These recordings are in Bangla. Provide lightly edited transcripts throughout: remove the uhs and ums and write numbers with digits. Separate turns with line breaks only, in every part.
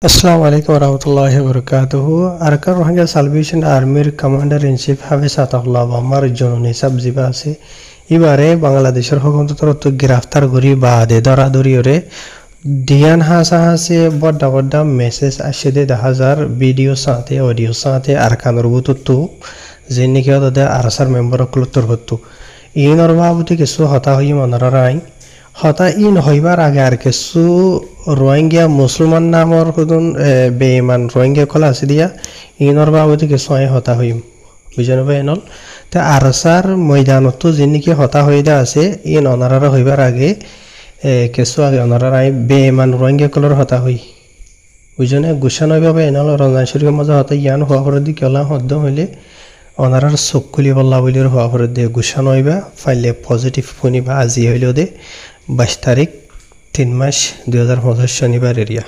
Assalamu alaikum warahmatullahi wabarakatuh. Arkan Rohingya Salvation Army Commander in Chief Hafiz Ataullah আমার জননী সাবজিবা আছে এবারে বাংলাদেশের হুকুমতরত গ্রেফতার করি বাদে দরাদরি ওরে ডিয়ান হাসা হাসে বড় বড় মেসেজ আসে দে 1000 ভিডিও সাথে অডিও সাথে আরকানর বুতু যেনি কি হতে আরসার মেম্বার ক্লুতর হতো ইনর বাবুতে কিছু হতা হই মনরা রাই হতা ইন হইবার আগে আর কিছু রোহিঙ্গা মুসলমান নামর হুদুন বেঈমান রোহিঙ্গা কলা আছে দিয়া ইনর বাবুতে কিছু হতা হইম বুঝানো বেনল তা আরসার ময়দানত যেনি কি হতা হইদা আছে ইন অনারা হইবার আগে কিছু আগে অনারা বেঈমান রোহিঙ্গা কলর হতা হই বুঝনে গুছানো ভাবে এনল রমজান শরীফের মধ্যে হতা ইয়ান হওয়া পরে দি কলা হদ্দ হইলে অনারার চকুলি বল্লা বলির হওয়া পরে দিয়ে গুছানো হইবা ফাইলে পজিটিভ শুনিবা আজি হইলেও দে 22 তারিখ 3 মাস 2025 শনিবার এরিয়া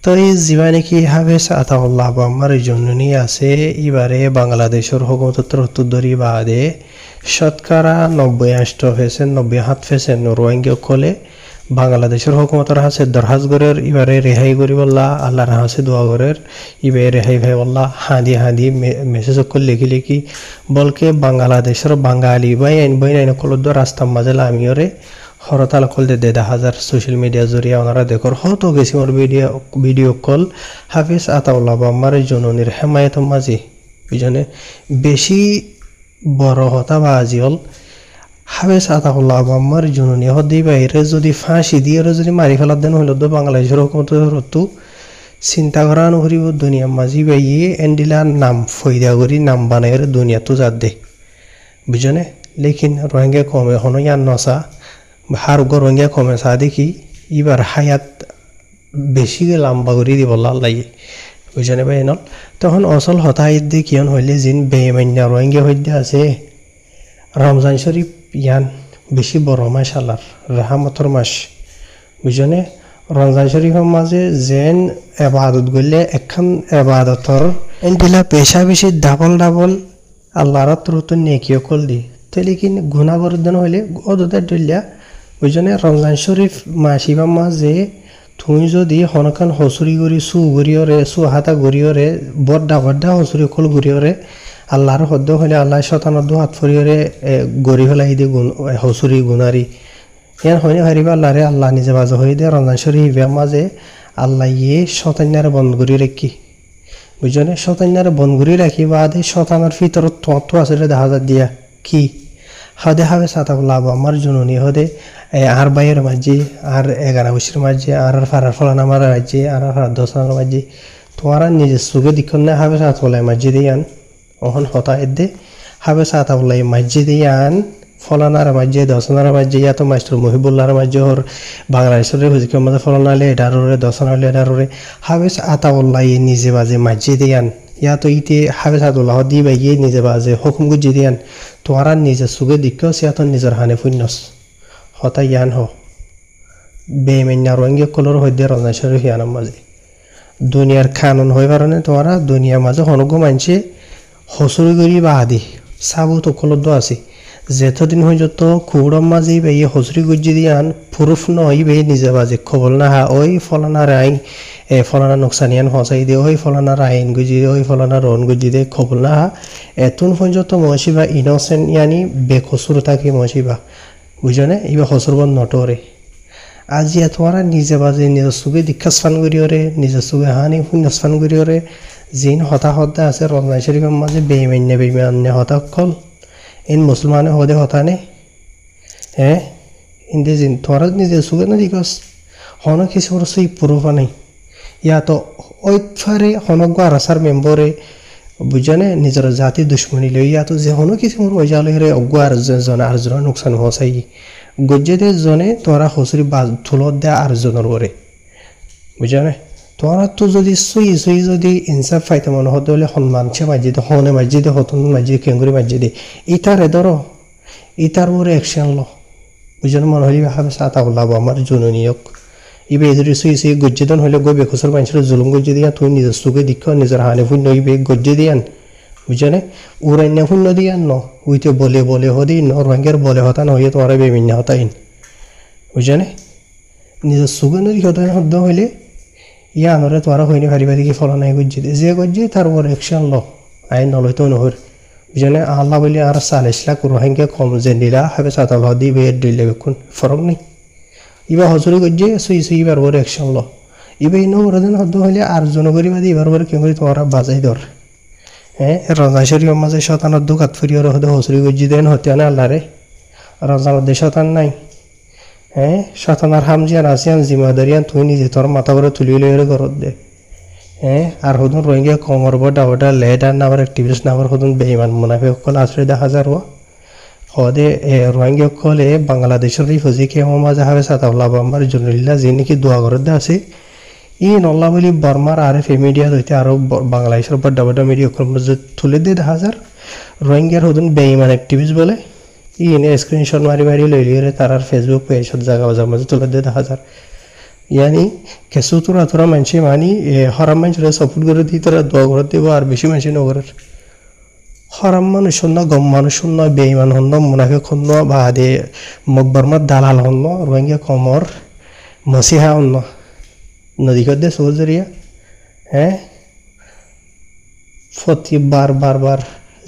তো এই জীবনে কি হাফেজ আতাউল্লাহ আমার জন্যই আছে এবারে বাংলাদেশের হুকুমতর উত্তরদরি বাদে শতকরা 90% রোহিঙ্গা কলে বাংলাদেশের হুকুমতর হাসে দরহাজ গরের এবারে রেহাই করি বল্লা আল্লাহর হাসে দোয়া গরের এবারে রেহাই ভাই বল্লা হাঁদি মেসেজ কল লিখি লিখি বলকে বাংলাদেশের বাঙালি বাই আইন কলদ রাস্তা মাঝে লামিওরে হরতাল কল দে 1000 সোশ্যাল মিডিয়া জরিয়া ওনারা দেখর হতো গেছি মোর ভিডিও কল হাফিজ আতাউল্লাহ আমার জননীর হেমায়ত মাঝে বুঝনে বেশি বড় হতা বা আজিল হাফেজ আতাউল্লাহ আমার জননী হদি বাইরে যদি ফাঁসি দিয়ে যদি মারি ফেলার দেন হইল তো বাংলাদেশের হুকুমত চিন্তা করা নকরিব দুনিয়া মাঝি বাইয়ে এন্ডিলার নাম ফয়দা করি নাম বানাইয়ের দুনিয়া তো যাত দে বুঝনে লেকিন রোহিঙ্গা কমে হনো ইয়ান নসা হার রোহিঙ্গা কমে চা দেখি এবার হায়াত বেশি লম্বা করে দিব লাগে বুঝনে ভাই নল তখন অচল হতাহিত দিয়ে কিয়ন হইলে যিন বেমান্যা রোহিঙ্গা হইতে আছে রমজান শরীফ ইয়ান বেশি বড় মাস আল্লাহর রাহমতর মাস বুঝনে রমজান শরীফের মাঝে যেন এবাদত গলে এখন এবাদতর এনটিলা পেশা বেশি ডাবল আল্লাহর তরুত নেকিও কল দি তাহলে কি গুণা বর্ধন হইলে অদতে ডলিয়া বুঝনে রমজান শরীফ মাসিবা মাঝে তুই যদি হনকান হসুরি গড়ি সু গড়িয়রে সু হাতা গড়িয়রে বড্ডা হসুরি কল গড়িয়রে আল্লাহর হদ্দ হলে আল্লাহ শতানদ্দ হাত ফরিয়রে গড়ি ফেলাই দিয়ে হসুরি গুণারি ইয়ান হয়নি হারিবা আল্লাহরে আল্লাহ নিজে বাজে হয়ে দিয়ে রমজান শরীফের মাঝে আল্লাহ ইয়ে শতান্যারে বন্ধ করে রাখি বুঝনে শতান্যারে বন্ধ করে রাখি বাদে শতানের ভিতরত তত্ত্ব আছে দেখা যা দিয়া কি হদে হাবে সাতাউল্লাহ আমার জননী হদে আর বাইয়ের মাঝে আর 11 বছরের মাঝে আর ফারার ফলান আমার রাজ্যে আর 10 মাঝে তোমারা নিজের সুখে দিক্ষণ না হাবে সাতাউল্লাহ মাঝে দিয়ান অহন হতা এদে হাবে সাতাউল্লাহ মাঝে দিয়ান ফলানার মাঝে 10 মাঝে ইয়া তো মাস্টার মহিবুল্লাহর মাঝে ওর বাংলাদেশের হুজিকের মধ্যে ফলানালে 11 10 হাবে সাতাউল্লাহ নিজে বাজে মাঝে দিয়ান ইয়া তো ইতে হাবে সাতাউল্লাহ দি বাইয়ে নিজে বাজে হুকুম গুজি দিয়ান তোমারা নিজে সুখে দিক্ষও সিয়া তো নিজের হানে ফুন্নস হতা ইয়ান হ বেমেন্যা রোহিঙ্গা কলর হইতে রমজান শরীফ ইয়ানের মাঝে দুনিয়ার খানন হয়ে পারে তোমারা দুনিয়ার মাঝে হনগ মানছে হসুরি গরি বা আদি সাবু তো কলদ আছে যেতদিন হয়ে যত খুবড়ম মাঝে বেয়ে হসুরি গুজি দিয়ান পুরুষ নই বেয়ে নিজে বাজে খবর না হা ওই ফলানার আইন ফলানা নোকসানিয়ান হসাই দে ওই ফলানার আইন গুজি দে ওই ফলানার রন গুজি দে খবর না হা এতুন পর্যন্ত মহসিবা ইনোসেন্ট ইয়ানি বেকসুর থাকে মহসিবা বুঝনে এইবার হসুরবন নটরে আজি তোমারা নিজে বাজে নিজের সুখে দীক্ষা স্থান করিওরে নিজের সুখে হানি শূন্য স্থান করিওরে যিন হতা আছে রমজান শরীফের মাঝে বেইমান্য হতা কল ইন মুসলমানে হদে হতা নে হ্যাঁ ইন্দে জিন তোরা নিজের সুখে না দিকস হন কিছু সেই পুরুফা নেই ইয়া তো ওইফারে হনক আরাসার মেম্বরে বুঝনে নিজের জাতি দুশ্মনী লই ইয়া তো যে হন কিছু মোর ওইজালে রে অজ্ঞ আর জন আর জন নোকসান হসাই গজ্জেদের জনে তোরা হসুরি বাজ থুলত দেয়া আর জনের করে বুঝনে তোরা তো যদি সুই যদি ইনসাফ পাইতে মনে হতে হলে হনমানছে মাঝিদে হনে মাঝিদে হতন মাঝিদে কেঙ্গুরি মাঝিদে ইতার ধরো ইতার ওরে অ্যাকশন ল বুঝনে মনে হলি হাবে সাতাউল্লাহ আমার জননীয়ক ইবে যদি সুই গজ্জেদন হলে গই বেখসর মানুষের জুলুম গজ্জে দিয়া তুই নিজের সুখে দিক্ষ নিজের হানে ফুন্য ইবে গজ্জে দিয়ান বুঝনে উড়াইন্য ফুন্য দিয়ান ন উইতে বলে হদি ন রঙের বলে হতা নইয়ে তোমার বেমিন্য হতাইন বুঝনে নিজের সুখে নদী হতা হদ্দ হইলে ইয়া আনরে তোরা হইনি ভারি ভারি কি ফলা নাই গজ্জি যে গজ্জি তার উপর অ্যাকশন ল আইন নলইতো নহর বুঝনে আল্লাহ বলি আর 40 লাখ রোহিঙ্গা কম যে নিলা হবে সাতাল দি বে দিলে কোন ফরক নেই ইবা হজুরি গজ্জি সুই সুই বার ওর অ্যাকশন ল ইবা ইনো ওরদিন হদ হইলে আর জনগরি বাদি এবার ওর কি করি তোরা বাজাই দর হ্যাঁ রাজাশরী মাঝে শতানত দুকাত ফুরিয়র হদ হজুরি গজ্জি দেন হতে না আল্লাহ রে রাজার দেশ শতান নাই হ্যাঁ শতানার হামজিয়ান আসিয়ান জিম্মাদারিয়ান তুই নিজে তোর মাথা করে তুলি লইরে ঘরত দে হ্যাঁ আর হদুন রোহিঙ্গা কমর বড় বড় লেডার নাবার অ্যাক্টিভিস্ট নাবার হদুন বেঈমান মুনাফিক কল আসরে দেখা যার হদে রোহিঙ্গা কলে বাংলাদেশের রিফিউজি কে মাঝে হবে সাতাউল্লাহ বাম্বার জুনুল্লাহ যে নাকি দোয়া ঘরত আছে ই নল্লা বলি বর্মার আরএফ মিডিয়া হইতে আরো বাংলাদেশের বড় বড় মিডিয়া মধ্যে তুলে দিয়ে দেখা যার রোহিঙ্গার হদুন বেঈমান অ্যাক্টিভিস্ট বলে ই এনে স্ক্রিনশট মারি মারি লইলিয়ে তার ফেসবুক পেজত জায়গা বাজার মাঝে তুলে দিয়ে দেখা যার ইয়ানি কেসু তোরা মানুষে মানি হরাম মানুষরা সাপোর্ট করে দিই তোরা দোয়া করে দিব আর বেশি মানুষ নগরের হরাম মানুষ শূন্য গম মানুষ শূন্য বেঈমান হন্য মুনাফিক হন্য বা দে মকবরমার দালাল হন্য রোহিঙ্গা কমর মসিহা হন্য নদীকর দে সৌজরিয়া হ্যাঁ ফতি বার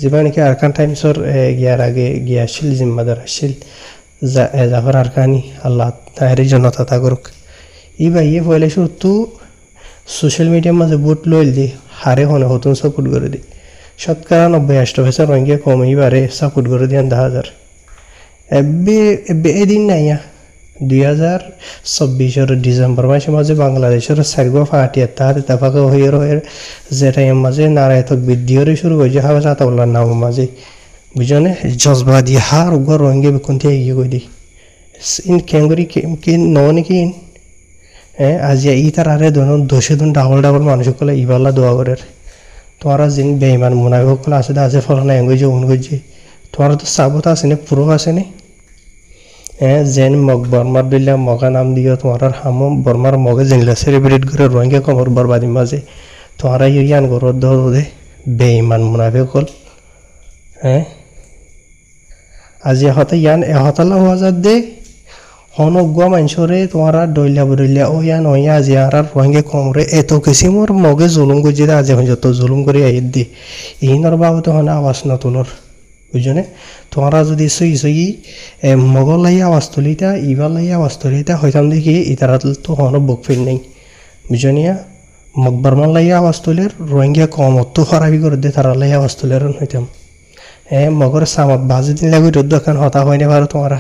যেবা নাকি আরকান টাইমসর গিয়ার আগে গিয়া আসছিল জিম্মাদার আসছিল জাফর আরকানি আল্লাহ তাহারি জনতা তা করুক ইবা ইয়ে ফলে শুধু সোশ্যাল মিডিয়ার মাঝে বুট লইল দি হারে হনে হতুন সাপোর্ট করে দি 90% রোহিঙ্গা কম এবারে সাপোর্ট করে দিয়ান 10,000 এদিন নাইয়া 2024 ডিসেম্বর মাসে মাঝে বাংলাদেশের সার্গো ফাটিয়া তার তাফাকে হয়ে রয়ে যেটা মাঝে নারায় তক বৃদ্ধিরে শুরু হয়েছে হাওয়া সাতাউল্লার নাম মাঝে বুঝনে জজবা দিয়ে হার উগর রোহিঙ্গা বিকুন্তি এগিয়ে গই দি ইন ক্যাঙ্গুরি কি ননি কি হ্যাঁ আজি ই তার আরে দোষে ডাবল মানুষ কলে ইবাল্লা দোয়া করে তোরা যিনি বেঈমান মুনাফিক কলে আছে ফলনা এঙ্গুজি উনগুজি তোরা তো সাবত আছে নে পুরো আছে নে হ্যাঁ যেন মগ বর্মার দিলে মগা নাম দিও তোমার হাম বর্মার মগে জেংলা সেলিব্রেট করে রোহিঙ্গা কমর বরবাদি মাঝে তোরা ইয়ান গরত দে বেঈমান মুনাফিক কল হ্যাঁ আজি হতে ইয়ান এহতালা হওয়া যা দে হনগুয়া মানুষরে তোমারা ডইলা বদলিয়া ও ইয়ান ওয়া আজি আর রোহিঙ্গা কমরে এত কিসিমর মগে জুলুম গুজি আজি যত জুলুম করে আইদ দি ইনর বাবদ হনা আওয়াজ না তুলর বুঝনে তোমরা যদি সই মগলাই আওয়াজ তুলিতা ইবালাই আওয়াজ তুলিতা হইতাম দেখি ইতারা তো হন বুক ফিল নেই বুঝনিয়া মকবরমান লাই আওয়াজ তুলের রোহিঙ্গা কমত তো খরাবি করে দে তারা লাই আওয়াজ তুলের হইতাম মগর সামত বাজি দিন লাগি রোদ দোকান হতা হয় না পারো তোমরা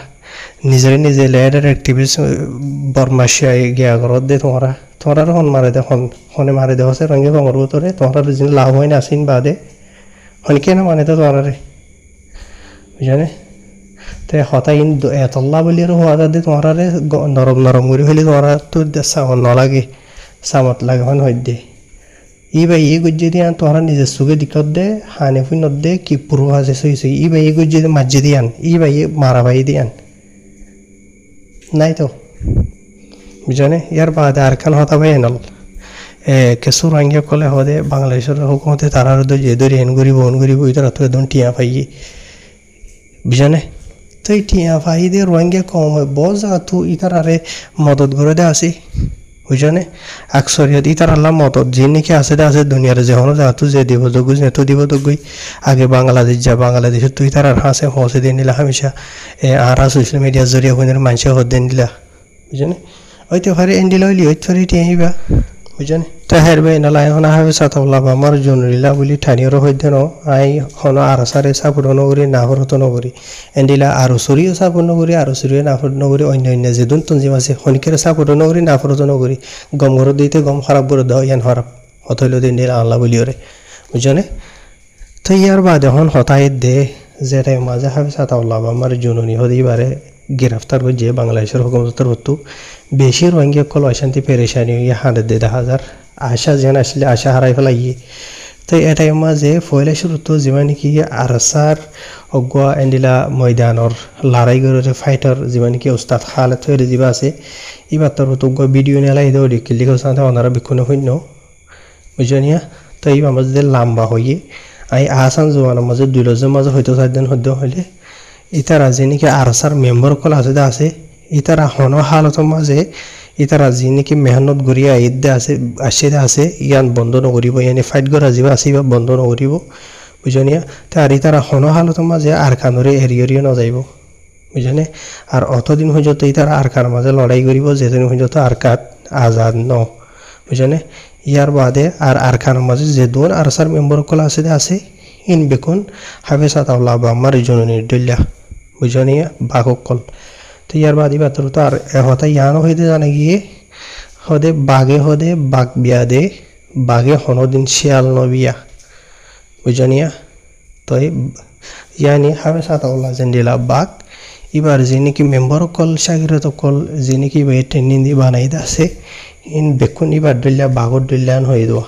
নিজে লেডার অ্যাক্টিভিস্ট বর্মাশিয়া গিয়া ঘরত দে তোমরা হন মারে দে হনে মারে দে হচ্ছে রোহিঙ্গা কমর ভিতরে তোমরা যিনি লাভ হয় না আসিন বাদে হন কেন মানে তো তোমরা বুঝনে তো হতাইন এতল্লা বলি আর হওয়া দে তোমরা নরম করে হইলে তোমরা তো সামত নলাগে সামত লাগে হন হই দে ই ভাই এই গুজি দিয়ে তোমরা নিজের চোখে দিকত দে হানে ফুনত দে কি পুরো আছে সই ই ভাই এই গুজি মাঝে দিয়ান ই ভাই মারা ভাই দিয়ান নাই তো বুঝনে ইয়ার বাদে আর খান হতা ভাই এনল কেসু রোহিঙ্গা কলে হদে বাংলাদেশের হুকুমতে তারা যে ধরে হেন গরিব তারা তো একদম টিয়া পাই বুঝনে তো এই টিয়া পাই দিয়ে রোহিঙ্গা কম হয় বহু জায়গা তো ইতার আরে মদত করে দে আসি বুঝনে আকসরিয়ত ইতার আল্লাহ মদত যে নাকি আছে দুনিয়ার যে হনো যা যে দিব যোগ্য নেতো দিব যোগ্যই আগে বাংলাদেশের তুই তার আর হাসে হসে দিয়ে নিলা হামেশা আর সোশ্যাল মিডিয়ার জরিয়া হইনের মানুষে হদ দিয়ে নিলা বুঝনে ওইতে ফারে এন্ডিল হইলি ওই থরি টিয়া বুঝনে তো হেরবে নালা এখন হাবে সাতাউল্লাহ আমার জনরিলা বলি ঠানিয়র হইতে ন আই হন আর সারে সাপোর্ট নগরী নাফরত নগরী এন্ডিলা আর সরিও সাপোর্ট নগরী আর সরিও নাফরত নগরী অন্য যে দুন তঞ্জিম আছে হনিকের সাপোর্ট নগরী নাফরত নগরী গম ঘর দিতে গম খারাপ করে দাও ইয়ান খারাপ হতইল দিন আল্লাহ বলিওরে বুঝনে তো ইয়ার বাদ এখন হতাই দে যেটা মাঝে হাবে সাতাউল্লাহ আমার জননী হদিবারে গ্রেফতার করে যে বাংলাদেশের হুকুমতের হতো বেশি রোহিঙ্গা কল অশান্তি পেরেশানি হাঁড়ে দে 10,000 আশা যেন আসলে আশা হারাই ফেলাই তো এটাই মাঝে ফয়লা শুরু তো যিমান কি আরসার অগুয়া এন্ডিলা ময়দানর লড়াই করে ফাইটার যিমান কি উস্তাদ খালেদ হয়ে যা আছে এবার তোর তো ভিডিও নেলাই দেও লিখলি সাথে ওনারা বিক্ষণ হইন বুঝনিয়া তো এই মাঝে লম্বা হইয়ে আই আসান জোয়ানের মাঝে 2 লজের মাঝে হয়তো 4 দিন হদ্য হইলে ইতারা যে নাকি আরসার মেম্বার কল আছে ইতারা হন হালতের মাঝে ইতারা যি নেকি মেহনত গড়িয়া ঈদে আছে আসিদে আছে ইয়ান বন্ধ নকৰিব ইয়ানি ফাইট কৰা যিবা আছে বা বন্ধ নকৰিব বুঝনিয়া তার ইতারা হনো হালত মাঝে আর কানরে এরিয়রিও নযাইব বুঝনে আর অতদিন পর্যন্ত ইতারা আর কার মাঝে লড়াই করিব যেদিন পর্যন্ত আর কাত আজাদ ন বুঝনে ইয়ার বাদে আর কার মাঝে যে দোন আর সার মেম্বার কল আছে ইন বেকুন হাফেজাত আল্লাহ বা আমার জননীর দল্লা বুঝনিয়া বাঘক কল তো ইয়ার বাদি বাতর তো আর হতা ইয়ানো হইতে জানে গিয়ে হদে বাঘ বিয়া দে বাঘে হনদিন শিয়াল নবিয়া বুঝনিয়া তো ইয়ানি হাফেজাত আল্লাহ জেন্দিলা বাঘ এবার যে নাকি মেম্বার কল সাগিরত কল যে নাকি ট্রেনিং দি বানাই আছে ইন বেকুন এবার দল্লা বাঘর দল্যান হয়ে দেওয়া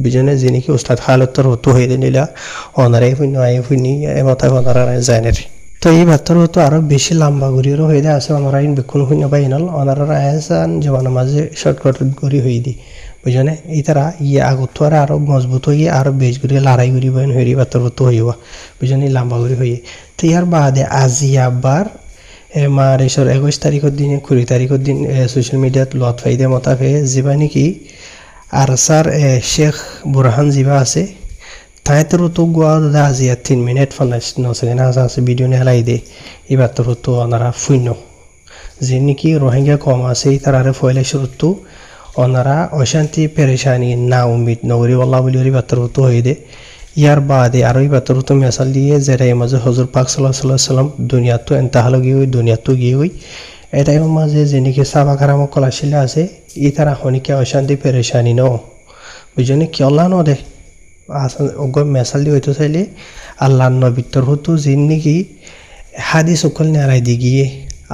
বিজনে যে নাকি উস্তাদ হালতর হতো হয়ে দিলা অনারাই ফুনি আই ফুনি এমতাই অনারা জানের তো এই বাত্তর হতো আরো বেশি লম্বা ঘুরিয়েরও হয়ে দেয় আছে অনারা ইন বেকুন ফুনি বাইনাল অনারা আয়াসান জবানের মাঝে শর্টকাট ঘুরি হয়ে দি বুঝনে এই তারা ইয়ে আগত আরো মজবুত হয়ে আরো বেশ ঘুরি লড়াই ঘুরি বাইন হয়ে বাত্তর হতো হইবা বুঝনে লম্বা ঘুরি হয়ে তো ইয়ার বাদে আজি আবার মারেশ্বর 21 তারিখের দিনে 20 তারিখের দিন সোশ্যাল মিডিয়াত লত ফাইদে মতাফে যিবা নাকি আর স্যার শেখ বুরহান যিবা আছে তাইতের তো গোয়া দাদা আজি 3 মিনিট 59 সেকেন্ড আছে ভিডিও নেলাই দে এবার তোর তো ওনারা শূন্য যে নাকি রোহিঙ্গা কম আছে তারারে ফয়লে শুরুতো ওনারা অশান্তি পেরেশানি না উম্মিদ নগরী আল্লাহ বলি এবার তোর তো হয়ে দে ইয়ার বাদে আরো এবার তোর তো মেসাল দিয়ে যেটাই মাঝে হজুর পাক সাল্লাল্লাহু আলাইহি সাল্লাম দুনিয়া তো এন্তাহাল গিয়ে ওই দুনিয়া তো গিয়ে ওই এটাই মাঝে যে নাকি সাবা খারাম কলাশিলা আছে ই তারা হনিকে অশান্তি পেরেশানি ন বুঝনি কি আল্লাহ ন দে ওগো মেসাল দিয়ে হইতো চাইলে আল্লাহর নবিত্তর হতো যিন নাকি হাদিস অকল নেড়াই দি গিয়ে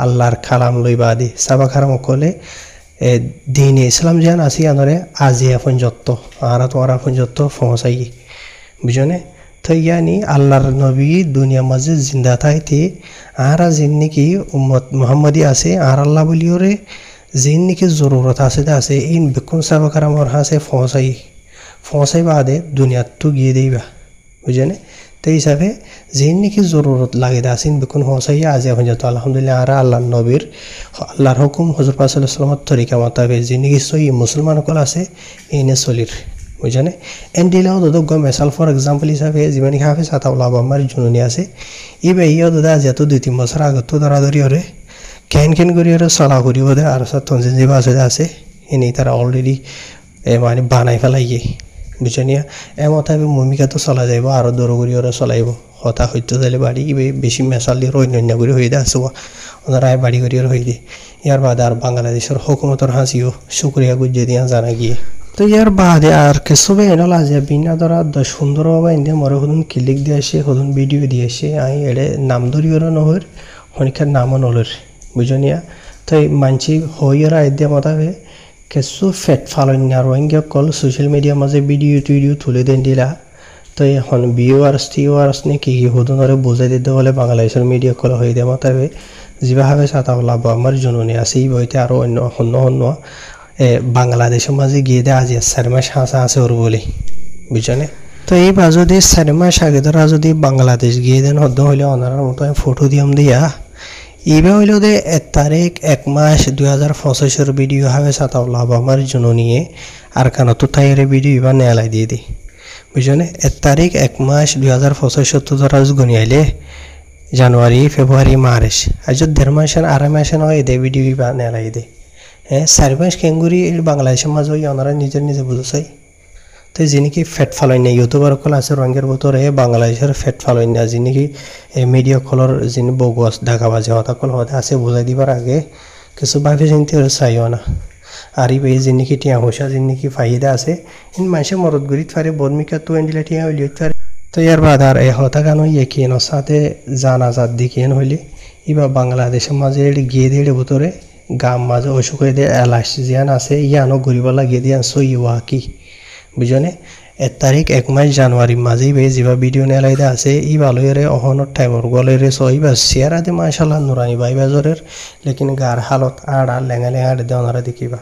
আল্লাহর কালাম লই বাদে সাবা খারাম অকলে দিন ইসলাম যেন আসি আনরে আজি এখন যত আর তোমার এখন যত পৌঁছাই বুঝনে তো ইয়ানি আল্লাহর নবী দুনিয়া মাঝে জিন্দা থাইতে আরা যিন নাকি উম্মত মুহাম্মদি আছে আর আল্লাহ বলিওরে যিন নাকি জরুরত আছে ইন বেকুন সাবা খারামর হাসে পৌঁছাই বাদে দুনিয়াত তো গিয়ে দেইবা বুঝনে তো হিসাবে যিন নাকি জরুরত লাগে আসিন বেকুন পৌঁছাই আজি এখন যত আলহামদুলিল্লাহ আর আল্লাহর নবীর আল্লাহর হুকুম হযরত পাক সাল্লাল্লাহু আলাইহি ওয়াসাল্লামের তরিকা মোতাবেক যিন নাকি সই মুসলমান কল আছে ইনে চলির বুঝনে এন দিলেও দাদা মেসাল ফর এক্সাম্পল হিসাবে যিমানি হাফেজাত আল্লাহ আমার জননী আছে ইবে ইয়ে দাদা যেহেতু 2-3 বছর আগত ধরাধরি হরে কেন করি ওরে চলা করি বোধে আর তঞ্জিন যে আছে এনেই তারা অলরেডি মানে বানাই ফেলাইয়ে বুঝনিয়া এমতাবে ভূমিকা তো চলা যাইব আরো দৌড়গড়ি ওরা চলাইব হতা হইতে চাইলে বাড়ি বেশি মেসাল দিয়ে অন্যান্য করে হয়ে দেয় আসবো ওনারা বাড়ি করি হয়ে দিয়ে ইয়ার বাদে আর বাংলাদেশের হুকুমতর হাসিও শুক্রিয়া গুজিয়ে দিয়া জানা গিয়ে তো ইয়ার বাদে আর কিছু বেনল আছে বিনা ধরা সুন্দরভাবে ইন্ডিয়া মরে হদুন ক্লিক দিয়ে আসে হদুন ভিডিও দিয়ে আসে আমি এড়ে নাম ধরিও নহর হনিকার নামও নলর বুঝনিয়া তো মানছি হইরা আইডিয়া মতাবে কিছু ফেট ফালন্যা রোহিঙ্গা কল সোশ্যাল মিডিয়া মাঝে ভিডিও তুলে দেন দিলা তো এখন ভিউয়ার্স নে কি হদুনরে বুঝাই দিতে বলে বাংলাদেশের মিডিয়া কল হয়ে দেয় মতাবে যেভাবে সাতাউল্লাহ আমার জননী আছে এই বইতে আরও অন্য বাংলাদেশের মাঝে গিয়ে দেয় আজ 4 মাস হাসা আছে ওর বলে বুঝনে তো এইবার যদি 4 মাস আগে ধরা যদি বাংলাদেশ গিয়ে দেন হদ্দ হইলে ওনার মতো ফটো দিয়াম দিয়া এইবার হইল দে 1 তারিখ 1 মাস 2025 ভিডিও হবে সাতাউল্লাহ আমার জননী আর কেন তো তাইরে ভিডিও এবার নেলাই দিয়ে দিই বুঝনে 1 তারিখ 1 মাস 2025 তো ধরা গনিয়াইলে জানুয়ারি ফেব্রুয়ারি মার্চ আজ 1.5 মাস আর 2.5 মাস নয় দে ভিডিও এবার নেলাই দে 4 মাস কেঙ্গুরি বাংলাদেশের মাঝে ওনারা নিজে বুঝাই তো যিনি কি ফেট ফালাই না ইউটিউবার কল আছে রঙের ভিতরে বাংলাদেশের ফেট ফালাই না যিনি কি মিডিয়া কলর যিনি বগুয়াস ঢাকা বাজে হতা কল হতে আছে বুঝাই দিবার আগে কিছু ভাবে চিন্তা চাইও না আর এই যিনি কি টিয়া হোসা যিনি কি ফায়দা আছে ইন মাসে মরদ গরিত পারে বর্মিকা তো এন্ডিলা টিয়া হইলে তো ইয়ার বাদ আর হতা গানো ইয়েকিন সাথে জানাজাত দিকেন হইলে এবার বাংলাদেশের মাঝে গিয়ে দিয়ে ভিতরে গাম মাঝে অসুখ হয়ে দিয়ে এলাস জিয়ান আছে ইয়ানো গরিবালা গিয়ে দিয়ে সই ওয়াকি বুঝনে 1 তারিখ 1 মাস জানুয়ারি মাঝেই বে যেবা ভিডিও নেলাইদা আছে ই ভালোরে অহনের টাইমর গলেরে সইবা শেয়ার আদে মাশাআল্লাহ নুরানি ভাই বাজারের লেকিন গার হালত আড়া লেঙা দে ওনারা দেখিবা